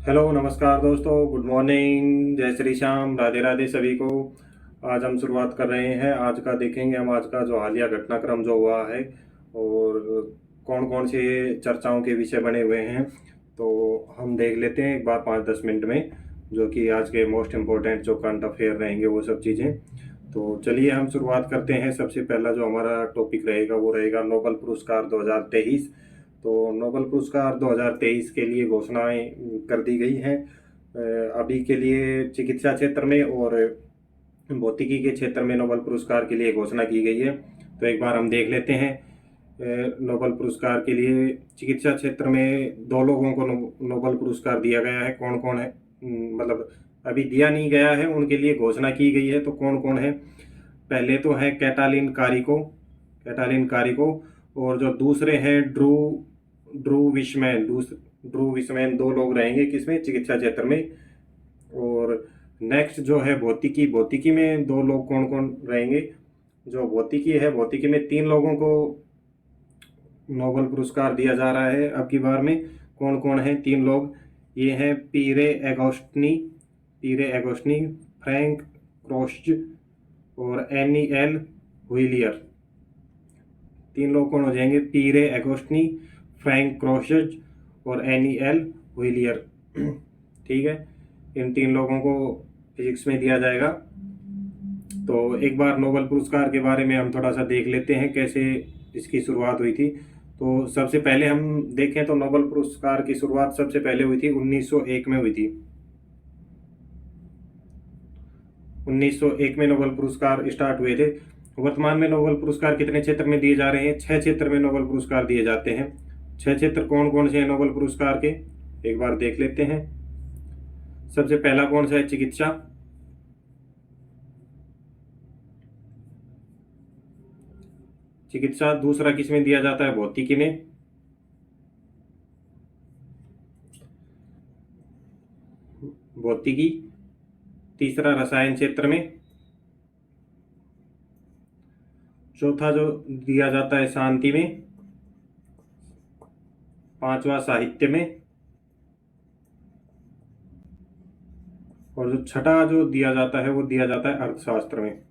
Hello नमस्कार दोस्तों, good morning, जय श्री श्याम, राधे राधे सभी को। आज हम शुरुआत कर रहे हैं। आज का देखेंगे हम, आज का जो हालिया घटनाक्रम जो हुआ है और कौन कौन से चर्चाओं के विषय बने हुए हैं, तो हम देख लेते हैं एक बार 5-10 मिनट में, जो कि आज के मोस्ट इम्पोर्टेंट जो करंट अफेयर रहेंगे वो सब चीज़ें। तो चलिए हम शुरुआत करते हैं। सबसे पहला जो हमारा टॉपिक रहेगा वो रहेगा नोबेल पुरस्कार 2023। तो नोबेल पुरस्कार 2023 के लिए घोषणाएं कर दी गई हैं। अभी के लिए चिकित्सा क्षेत्र में और भौतिकी के क्षेत्र में नोबेल पुरस्कार के लिए घोषणा की गई है। तो एक बार हम देख लेते हैं। नोबेल पुरस्कार के लिए चिकित्सा क्षेत्र में दो लोगों को नोबेल पुरस्कार दिया गया है। कौन कौन है? मतलब अभी दिया नहीं गया है, उनके लिए घोषणा की गई है। तो कौन कौन है? पहले तो है कैटालिन कारिको, और जो दूसरे हैं ड्रू विशमैन, दो लोग रहेंगे किसमें? चिकित्सा क्षेत्र में। और नेक्स्ट जो है भौतिकी में दो लोग कौन कौन रहेंगे? जो भौतिकी में तीन लोगों को नोबेल पुरस्कार दिया जा रहा है अब की बार में। कौन कौन है तीन लोग? ये हैं पीरे एगोस्टनी, फ्रैंक क्रोश्ज और एनी एल हुइलियर। तीन लोग कौन हो जाएंगे? पीरे एगोस्टनी, फ्रैंक क्रोश्ज और एनी एल हुइलियर। ठीक है, इन तीन लोगों को फिजिक्स में दिया जाएगा। तो एक बार नोबेल पुरस्कार के बारे में हम थोड़ा सा देख लेते हैं, कैसे इसकी शुरुआत हुई थी। तो सबसे पहले हम देखें तो नोबेल पुरस्कार की शुरुआत सबसे पहले हुई थी 1901 में हुई थी। 1901 में नोबेल पुरस्कार स्टार्ट हुए थे। वर्तमान में नोबेल पुरस्कार कितने क्षेत्र में दिए जा रहे हैं? 6 क्षेत्र में नोबेल पुरस्कार दिए जाते हैं। 6 क्षेत्र कौन कौन से हैं नोबेल पुरस्कार के? एक बार देख लेते हैं। सबसे पहला कौन सा है? चिकित्सा। दूसरा किस में दिया जाता है? भौतिकी में। भौतिकी। तीसरा रसायन क्षेत्र में। चौथा जो दिया जाता है शांति में। पांचवा साहित्य में। और जो छठा जो दिया जाता है वो दिया जाता है अर्थशास्त्र में।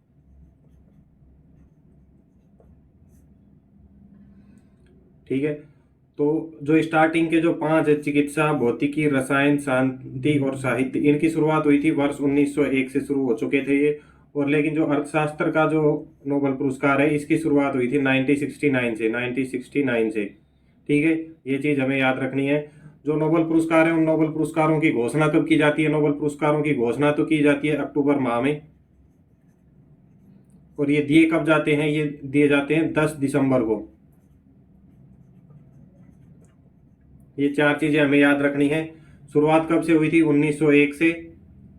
ठीक है, तो जो स्टार्टिंग के जो 5 है, चिकित्सा, भौतिकी, रसायन, शांति और साहित्य, इनकी शुरुआत हुई थी वर्ष 1901 से शुरू हो चुके थे ये। और लेकिन जो अर्थशास्त्र का जो नोबेल पुरस्कार है इसकी शुरुआत हुई थी 1969 से। ठीक है, ये चीज हमें याद रखनी है। जो नोबेल पुरस्कार है उन नोबेल पुरस्कारों की घोषणा कब की जाती है? नोबेल पुरस्कारों की घोषणा तो की जाती है अक्टूबर माह में। और ये दिए कब जाते हैं? ये दिए जाते हैं 10 दिसंबर को। ये 4 चीजें हमें याद रखनी है। शुरुआत कब से हुई थी? 1901 से।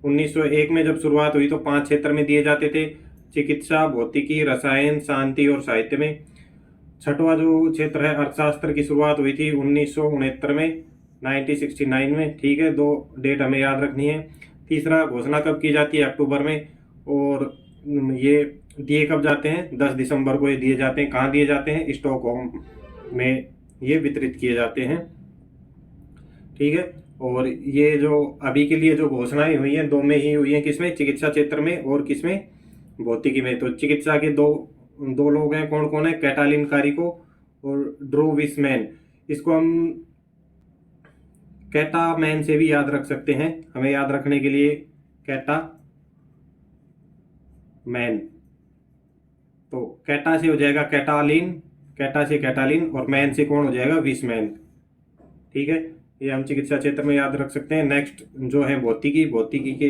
1901 में जब शुरुआत हुई तो 5 क्षेत्र में दिए जाते थे: चिकित्सा, भौतिकी, रसायन, शांति और साहित्य में। छठवां जो क्षेत्र है अर्थशास्त्र की शुरुआत हुई थी 1969 में, 1969 में। ठीक है, 2 डेट हमें याद रखनी है। तीसरा, घोषणा कब की जाती है? अक्टूबर में। और ये दिए कब जाते हैं? 10 दिसंबर को ये दिए जाते हैं। कहाँ दिए जाते हैं? स्टॉकहोम में ये वितरित किए जाते हैं। ठीक है, और ये जो अभी के लिए जो घोषणाएं हुई हैं, 2 में ही हुई हैं। किसमें? चिकित्सा क्षेत्र में और किसमें? भौतिकी में। तो चिकित्सा के दो दो लोग हैं। कौन कौन है? कैटालिन कारिको और ड्रू विसमैन। इसको हम कैटामैन से भी याद रख सकते हैं। हमें याद रखने के लिए कैटामैन। तो कैटा से हो जाएगा कैटालिन, कैटा से कैटालिन, और मैन से कौन हो जाएगा? विसमैन। ठीक है, ये हम चिकित्सा क्षेत्र में याद रख सकते हैं। नेक्स्ट जो है भौतिकी के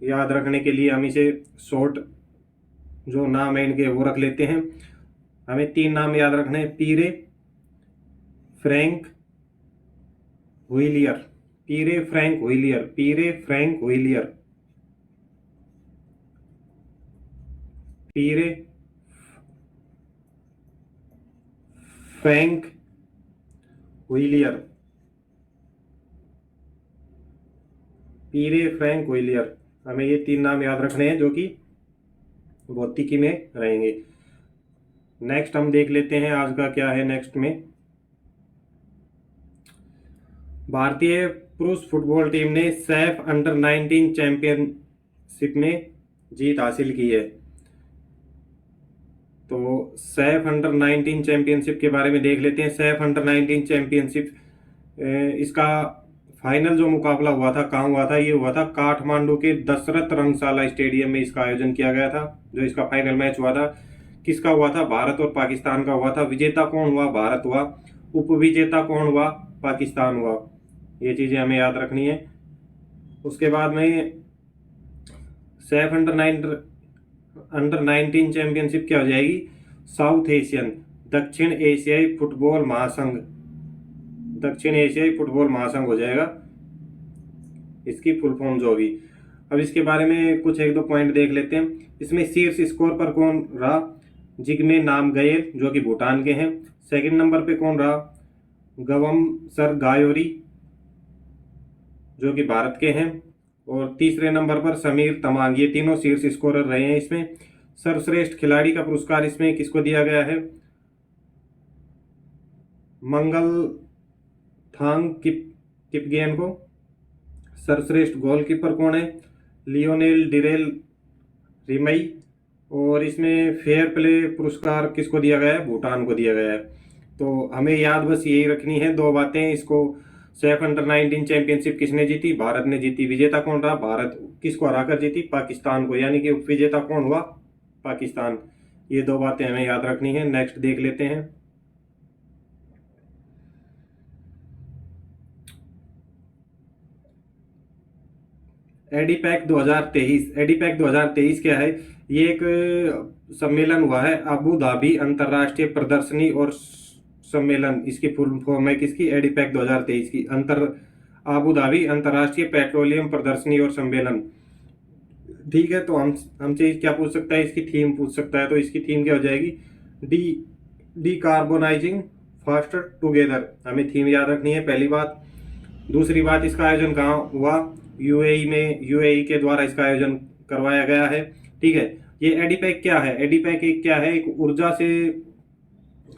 याद रखने के लिए हम इसे शॉर्ट जो नाम है इनके वो रख लेते हैं। हमें 3 नाम याद रखने हैं: Pierre, Frank, Huilier. Pierre Frank Huilier, Pierre Frank Huilier, Pierre Frank Huilier, Pierre Frank Huilier. हमें ये 3 नाम याद रखने हैं जो कि भौतिकी में रहेंगे। नेक्स्ट हम देख लेते हैं आज का क्या है। नेक्स्ट में भारतीय पुरुष फुटबॉल टीम ने सैफ अंडर 19 चैंपियनशिप में जीत हासिल की है? तो सैफ अंडर 19 चैंपियनशिप के बारे में देख लेते हैं। सैफ अंडर 19 चैंपियनशिप, इसका फाइनल जो मुकाबला हुआ था कहाँ हुआ था? ये हुआ था काठमांडू के दशरथ रंगशाला स्टेडियम में इसका आयोजन किया गया था। जो इसका फाइनल मैच हुआ था किसका हुआ था? भारत और पाकिस्तान का हुआ था। विजेता कौन हुआ? भारत हुआ। उपविजेता कौन हुआ? पाकिस्तान हुआ। ये चीजें हमें याद रखनी है। उसके बाद में सैफ अंडर 19 चैंपियनशिप क्या हो जाएगी? साउथ एशियन, दक्षिण एशियाई फुटबॉल महासंघ, दक्षिण एशियाई फुटबॉल महासंघ हो जाएगा इसकी फुल फॉर्म जो होगी। अब इसके बारे में कुछ एक दो पॉइंट देख लेते हैं। इसमें शीर्ष स्कोर पर कौन रहा? जिग्मे नामग्येल जो कि भूटान के हैं। सेकंड नंबर पे कौन रहा? गवमसर गायोरी जो कि भारत के हैं। और तीसरे नंबर पर समीर तमांग। ये तीनों शीर्ष स्कोरर रहे हैं इसमें। सर्वश्रेष्ठ खिलाड़ी का पुरस्कार इसमें किसको दिया गया है? मंगल थांग किपगेन को। सर्वश्रेष्ठ गोलकीपर कौन है? लियोनेल डिरेल रिमई। और इसमें फेयर प्ले पुरस्कार किसको दिया गया है? भूटान को दिया गया है। तो हमें याद बस यही रखनी है दो बातें। इसको सैफ अंडर 19 चैंपियनशिप किसने जीती? भारत ने जीती। विजेता कौन रहा? भारत। किसको हराकर जीती? पाकिस्तान को। यानी कि उपविजेता कौन हुआ? पाकिस्तान। ये दो बातें हमें याद रखनी है। नेक्स्ट देख लेते हैं। एडीपैक 2023। एडीपैक 2023 क्या है? ये एक सम्मेलन हुआ है, अबू धाबी अंतर्राष्ट्रीय प्रदर्शनी और सम्मेलन। इसकी फुल फॉर्म है किसकी? एडीपैक 2023 की। अबू धाबी अंतर्राष्ट्रीय पेट्रोलियम प्रदर्शनी और सम्मेलन। ठीक है, तो हमसे क्या पूछ सकता है? इसकी थीम पूछ सकता है। तो इसकी थीम क्या हो जाएगी? Decarbonising faster together. हमें थीम याद रखनी है, पहली बात। दूसरी बात, इसका आयोजन कहाँ हुआ? यूएई में। यूएई के द्वारा इसका आयोजन करवाया गया है। ठीक है। ये एडीपैक क्या है? एडीपैक एक क्या है? एक ऊर्जा से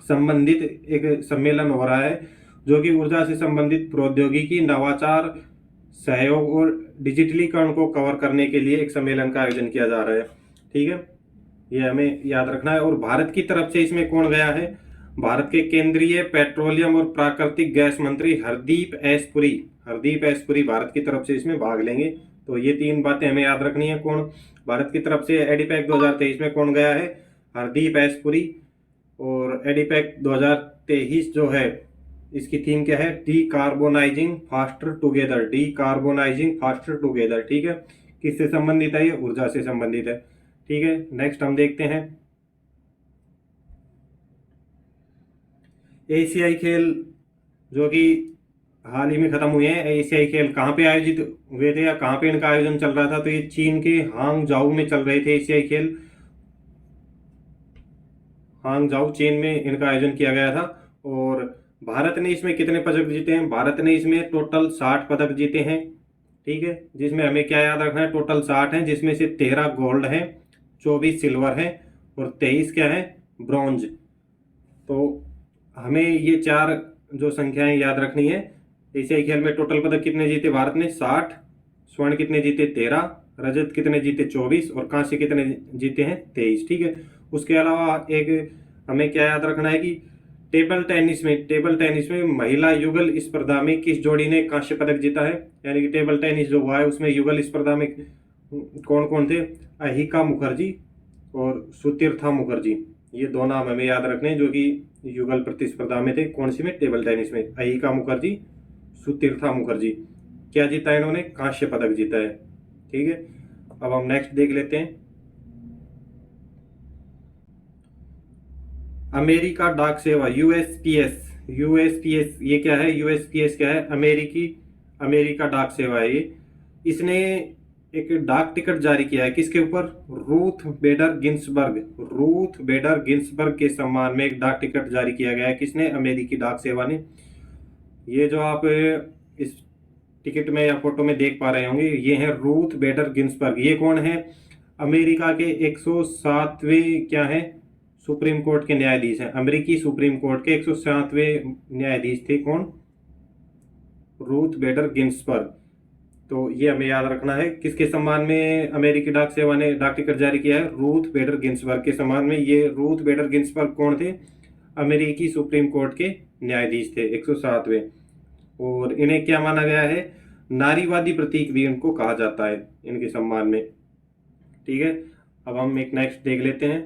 संबंधित एक सम्मेलन हो रहा है जो कि ऊर्जा से संबंधित प्रौद्योगिकी, नवाचार, सहयोग और डिजिटलीकरण को कवर करने के लिए एक सम्मेलन का आयोजन किया जा रहा है। ठीक है, ये हमें याद रखना है। और भारत की तरफ से इसमें कौन गया है? भारत के केंद्रीय पेट्रोलियम और प्राकृतिक गैस मंत्री हरदीप एस पुरी। हरदीप एस पुरी भारत की तरफ से इसमें भाग लेंगे। तो ये तीन बातें हमें याद रखनी है। कौन भारत की तरफ से एडीपैक 2023 में कौन गया है? हरदीप एस पुरी। और एडीपैक 2023 जो है इसकी थीम क्या है? Decarbonising faster together. Decarbonising faster together. ठीक है, किससे संबंधित है? ये ऊर्जा से संबंधित है। ठीक है, नेक्स्ट हम देखते हैं एशियाई खेल जो कि हाल ही में खत्म हुए हैं। एशियाई खेल कहाँ पे आयोजित हुए थे या कहाँ पे इनका आयोजन चल रहा था? तो ये चीन के हांगझाऊ में चल रहे थे एशियाई खेल। हांगझाऊ चीन में इनका आयोजन किया गया था। और भारत ने इसमें कितने पदक जीते हैं? भारत ने इसमें टोटल 60 पदक जीते हैं। ठीक है, जिसमें हमें क्या याद रखना है? टोटल 60 हैं, जिसमें से 13 गोल्ड हैं, 24 सिल्वर हैं और 23 क्या है? ब्रॉन्ज। तो हमें ये चार जो संख्याएं याद रखनी है। एशियाई खेल में टोटल पदक कितने जीते भारत ने? 60। स्वर्ण कितने जीते? 13। रजत कितने जीते? 24। और कांस्य कितने जीते हैं? 23। ठीक है, उसके अलावा एक हमें क्या याद रखना है कि टेबल टेनिस में महिला युगल स्पर्धा में किस जोड़ी ने कांस्य पदक जीता है? यानी कि टेबल टेनिस जो हुआ है उसमें युगल स्पर्धा में कौन कौन थे? अहिका मुखर्जी और सुतीर्था मुखर्जी। ये दो नाम हमें याद रखने हैं जो कि युगल प्रतिस्पर्धा में थे। कौन सी में? टेबल टेनिस में। अहिका मुखर्जी, सुतीर्था मुखर्जी। क्या जीता है इन्होंने? कांस्य पदक जीता है। ठीक है, अब हम नेक्स्ट देख लेते हैं। अमेरिका डाक सेवा यूएसपीएस। यूएसपीएस ये क्या है? यूएसपीएस क्या है? अमेरिका डाक सेवा है ये। इसने एक डाक टिकट जारी किया है किसके ऊपर? रूथ बेडर गिन्सबर्ग। रूथ बेडर गिन्सबर्ग के सम्मान में एक डाक टिकट जारी किया गया है। किसने? अमेरिकी डाक सेवा ने। ये जो आप इस टिकट में या फोटो में देख पा रहे होंगे, ये है रूथ बेडर गिन्सबर्ग। ये कौन है? अमेरिका के 107वें क्या है? सुप्रीम कोर्ट के न्यायाधीश हैं। अमेरिकी सुप्रीम कोर्ट के 107वें न्यायाधीश थे। कौन? रूथ बेडर गिन्सबर्ग। तो ये हमें याद रखना है। किसके सम्मान में अमेरिकी डाक सेवा ने डाक टिकट जारी किया है? रूथ बेडर गिन्सबर्ग के सम्मान में। ये रूथ बेडर गिन्सबर्ग कौन थे? अमेरिकी सुप्रीम कोर्ट के न्यायाधीश थे, 107वें। और इन्हें क्या माना गया है? नारीवादी प्रतीक भी इनको कहा जाता है इनके सम्मान में। ठीक है, अब हम एक नेक्स्ट देख लेते हैं।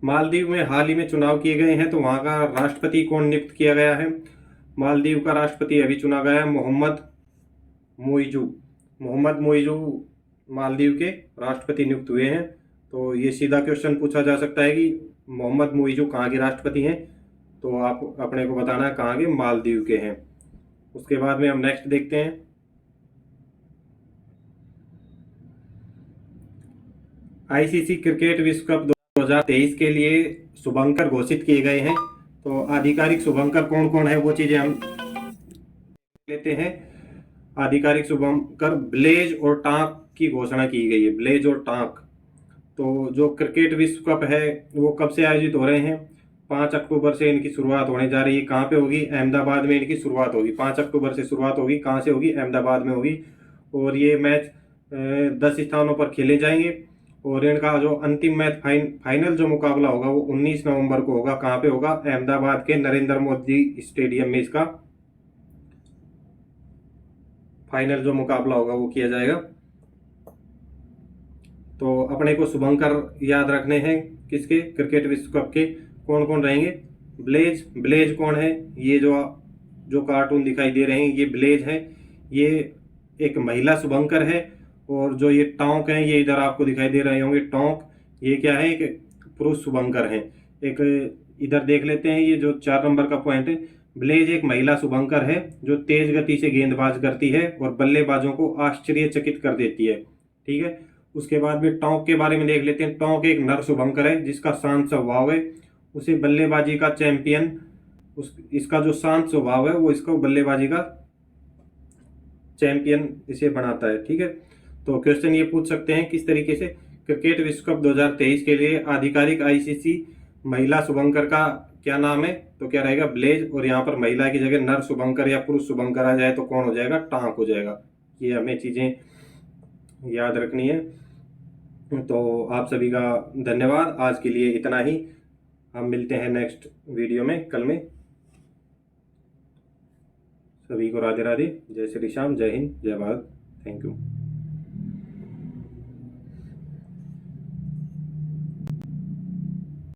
मालदीव में हाल ही में चुनाव किए गए हैं, तो वहां का राष्ट्रपति कौन नियुक्त किया गया है? मालदीव का राष्ट्रपति अभी चुना गया है मोहम्मद मोइजू। मोहम्मद मोइजू मालदीव के राष्ट्रपति नियुक्त हुए हैं। तो ये सीधा क्वेश्चन पूछा जा सकता है कि मोहम्मद मोइजू कहाँ के राष्ट्रपति हैं? तो आप अपने को बताना है कहाँ के, मालदीव के हैं। उसके बाद में हम नेक्स्ट देखते हैं। आईसीसी क्रिकेट विश्व कप 2023 के लिए शुभंकर घोषित किए गए हैं। तो आधिकारिक शुभंकर कौन कौन है वो चीजें हम लेते हैं। आधिकारिक शुभंकर ब्लेज और टाँक की घोषणा की गई है, ब्लेज और टाँक। तो जो क्रिकेट विश्व कप है वो कब से आयोजित हो रहे हैं? 5 अक्टूबर से इनकी शुरुआत होने जा रही है। कहाँ पे होगी? अहमदाबाद में इनकी शुरुआत होगी। 5 अक्टूबर से शुरुआत होगी। कहाँ से होगी? अहमदाबाद में होगी। और ये मैच 10 स्थानों पर खेले जाएंगे। और इनका जो अंतिम मैच फाइनल जो मुकाबला होगा वो 19 नवंबर को होगा। कहाँ पे होगा? अहमदाबाद के नरेंद्र मोदी स्टेडियम में इसका फाइनल जो मुकाबला होगा वो किया जाएगा। तो अपने को शुभंकर याद रखने हैं किसके? क्रिकेट विश्व कप के। कौन कौन रहेंगे? ब्लेज। ब्लेज कौन है? ये जो कार्टून दिखाई दे रहे हैं ये ब्लेज है, ये एक महिला शुभंकर है। और जो ये टोंक है ये इधर आपको दिखाई दे रहे होंगे, टोंक, ये क्या है? एक पुरुष शुभंकर है। एक इधर देख लेते हैं, ये जो 4 नंबर का पॉइंट है, ब्लेज एक महिला शुभंकर है जो तेज गति से गेंदबाज करती है और बल्लेबाजों को आश्चर्यचकित कर देती है। ठीक है, उसके बाद में टोंक के बारे में देख लेते हैं। टोंक एक नर शुभंकर है जिसका शांत स्वभाव है, उसे बल्लेबाजी का चैंपियन, इसका जो शांत स्वभाव है वो इसको बल्लेबाजी का चैंपियन इसे बनाता है। ठीक है, तो क्वेश्चन ये पूछ सकते हैं किस तरीके से, क्रिकेट विश्व कप 2023 के लिए आधिकारिक आईसीसी महिला शुभंकर का क्या नाम है? तो क्या रहेगा? ब्लेज। और यहाँ पर महिला की जगह नर शुभंकर या पुरुष शुभंकर आ जाए तो कौन हो जाएगा? टाँक हो जाएगा। ये हमें चीजें याद रखनी है। तो आप सभी का धन्यवाद। आज के लिए इतना ही। हम मिलते हैं नेक्स्ट वीडियो में कल में। सभी को राधे राधे, जय श्री श्याम, जय हिंद, जय भारत। Thank you.